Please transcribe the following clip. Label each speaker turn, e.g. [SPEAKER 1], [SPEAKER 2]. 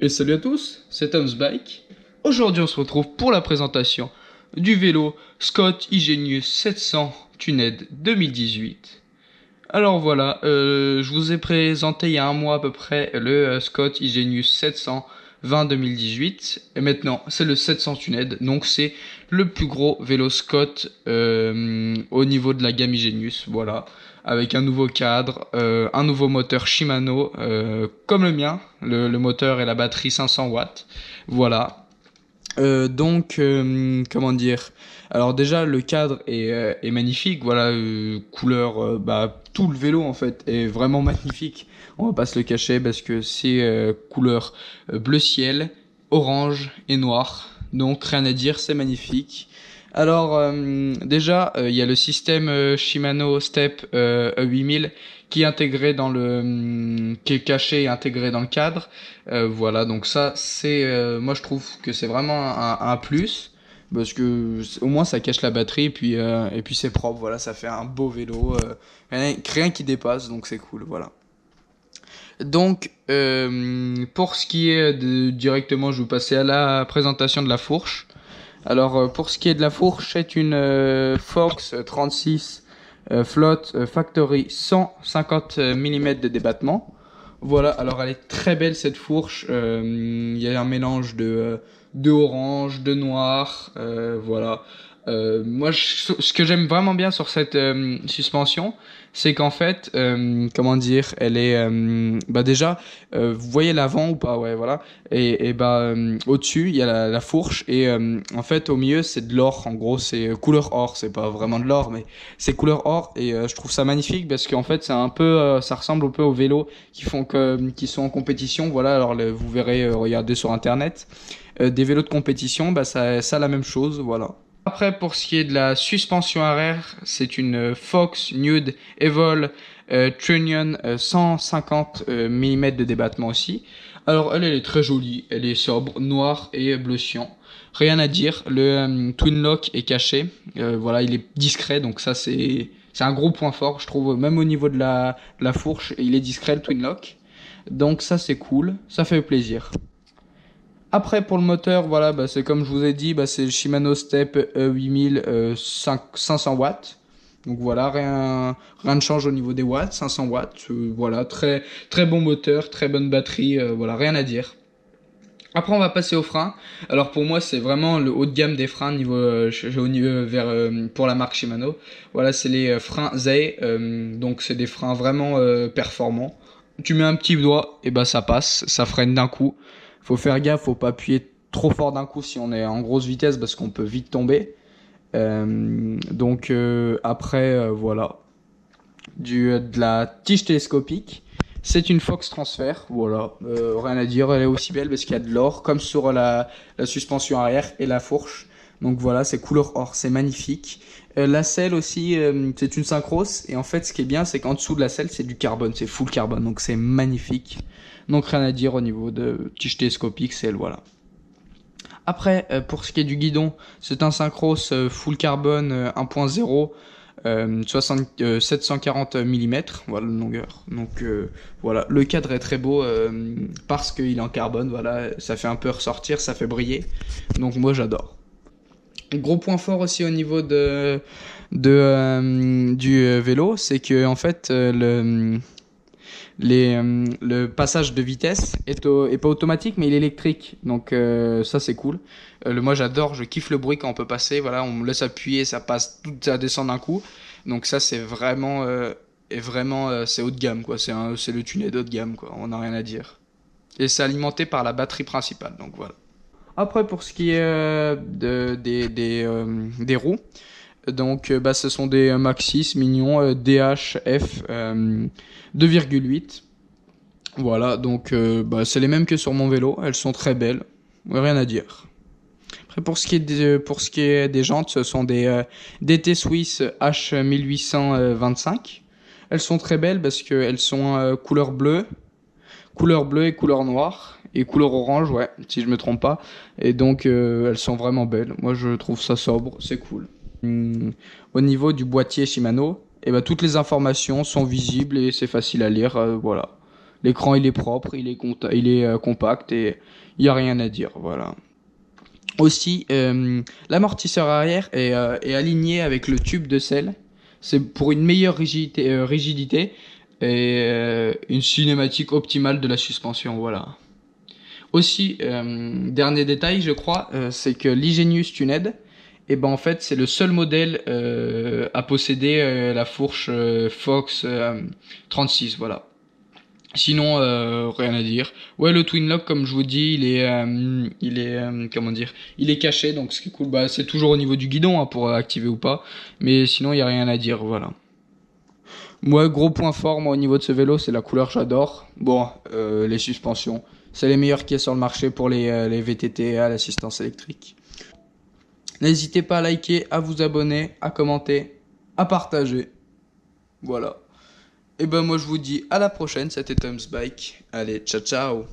[SPEAKER 1] Et salut à tous, c'est Tom's Bike. Aujourd'hui on se retrouve pour la présentation du vélo Scott Igenius 700 Tuned 2018. Alors voilà, je vous ai présenté il y a un mois à peu près le Scott Igenius 720 2018. Et maintenant c'est le 700 Tuned, donc c'est le plus gros vélo Scott au niveau de la gamme Igenius, voilà. Avec un nouveau cadre, un nouveau moteur Shimano, comme le mien, le moteur et la batterie 500 watts, voilà. Comment dire, alors déjà le cadre est magnifique, voilà, couleur, tout le vélo en fait est vraiment magnifique, on va pas se le cacher parce que c'est couleur bleu ciel, orange et noir, donc rien à dire, c'est magnifique. Alors déjà il y a le système Shimano Step E8000 qui est intégré dans qui est caché et intégré dans le cadre. Voilà, donc ça c'est moi je trouve que c'est vraiment un plus parce que au moins ça cache la batterie et puis c'est propre, voilà, ça fait un beau vélo, rien qui dépasse, donc c'est cool, voilà. Donc pour ce qui est directement, je vais passer à la présentation de la fourche. Alors pour ce qui est de la fourche, c'est une Fox 36 flotte Factory 150 mm de débattement. Voilà, alors elle est très belle cette fourche. Il y a un mélange de orange, de noir, voilà. Moi, ce que j'aime vraiment bien sur cette suspension, c'est qu'en fait, comment dire, elle est, déjà, vous voyez l'avant ou pas, ouais, voilà. Au-dessus, il y a la fourche et en fait, au milieu, c'est de l'or. En gros, c'est couleur or. C'est pas vraiment de l'or, mais c'est couleur or et je trouve ça magnifique parce qu'en fait, c'est un peu, ça ressemble un peu aux vélos qui sont en compétition. Voilà, alors vous verrez, regardez sur internet, des vélos de compétition, ça a la même chose, voilà. Après, pour ce qui est de la suspension arrière, c'est une Fox Nude Evol Trunion 150 mm de débattement aussi. Alors elle est très jolie, elle est sobre, noire et bleu cyan. Rien à dire, le Twin Lock est caché, voilà, il est discret, donc ça c'est un gros point fort, je trouve, même au niveau de la fourche, il est discret le Twin Lock. Donc ça c'est cool, ça fait plaisir. Après pour le moteur, voilà, c'est comme je vous ai dit, c'est le Shimano Step E8000 500 watts. Donc voilà, rien ne change au niveau des watts, 500 watts. Voilà, très très bon moteur, très bonne batterie, voilà, rien à dire. Après on va passer aux freins. Alors pour moi c'est vraiment le haut de gamme des freins pour la marque Shimano. Voilà, c'est les freins Zei, donc c'est des freins vraiment performants. Tu mets un petit doigt et ça passe, ça freine d'un coup. Faut faire gaffe, faut pas appuyer trop fort d'un coup si on est en grosse vitesse parce qu'on peut vite tomber. Après voilà, de la tige télescopique. C'est une Fox Transfer, voilà, rien à dire, elle est aussi belle parce qu'il y a de l'or, comme sur la suspension arrière et la fourche. Donc voilà, c'est couleur or, c'est magnifique. La selle aussi, c'est une Syncros, et en fait ce qui est bien, c'est qu'en dessous de la selle, c'est du carbone, c'est full carbone, donc c'est magnifique. Donc rien à dire au niveau de tige télescopique, c'est voilà. Après, pour ce qui est du guidon, c'est un Syncros full carbone 1.0. 740 mm, voilà la longueur. Donc voilà, le cadre est très beau parce qu'il est en carbone, voilà, ça fait un peu ressortir, ça fait briller. Donc moi j'adore. Gros point fort aussi au niveau du vélo, c'est que en fait le passage de vitesse est pas automatique mais il est électrique, donc ça c'est cool. Moi j'adore, je kiffe le bruit quand on peut passer, voilà, on me laisse appuyer, ça passe, tout ça descend d'un coup, donc ça c'est vraiment c'est haut de gamme quoi, c'est le tuné haut de gamme quoi, on n'a rien à dire, et c'est alimenté par la batterie principale, donc voilà. Après pour ce qui est des roues, donc ce sont des Maxxis mignons DHF 2,8. Voilà, donc c'est les mêmes que sur mon vélo, elles sont très belles, rien à dire. Après pour ce qui est des jantes, ce sont des DT Swiss H1825. Elles sont très belles parce qu'elles sont couleur bleue et couleur noire et couleur orange, ouais, si je me trompe pas. Et donc elles sont vraiment belles. Moi je trouve ça sobre, c'est cool. Au niveau du boîtier Shimano, toutes les informations sont visibles et c'est facile à lire, voilà. L'écran il est propre, il est compact et il y a rien à dire, voilà. Aussi, l'amortisseur arrière est aligné avec le tube de selle. C'est pour une meilleure rigidité et une cinématique optimale de la suspension, voilà. Aussi, dernier détail, je crois, c'est que l'Igenius Tuned, et ben en fait, c'est le seul modèle à posséder la fourche Fox 36, voilà. Sinon, rien à dire. Ouais, le Twin Lock, comme je vous dis, comment dire, il est caché, donc ce qui est cool, bah, c'est toujours au niveau du guidon hein, pour activer ou pas. Mais sinon, il y a rien à dire, voilà. Moi, gros point fort, moi, au niveau de ce vélo, c'est la couleur, j'adore. Bon, les suspensions, c'est les meilleures qu'il y a sur le marché pour les VTT à l'assistance électrique. N'hésitez pas à liker, à vous abonner, à commenter, à partager. Voilà. Et ben moi je vous dis à la prochaine, c'était Tom's Bike. Allez, ciao ciao.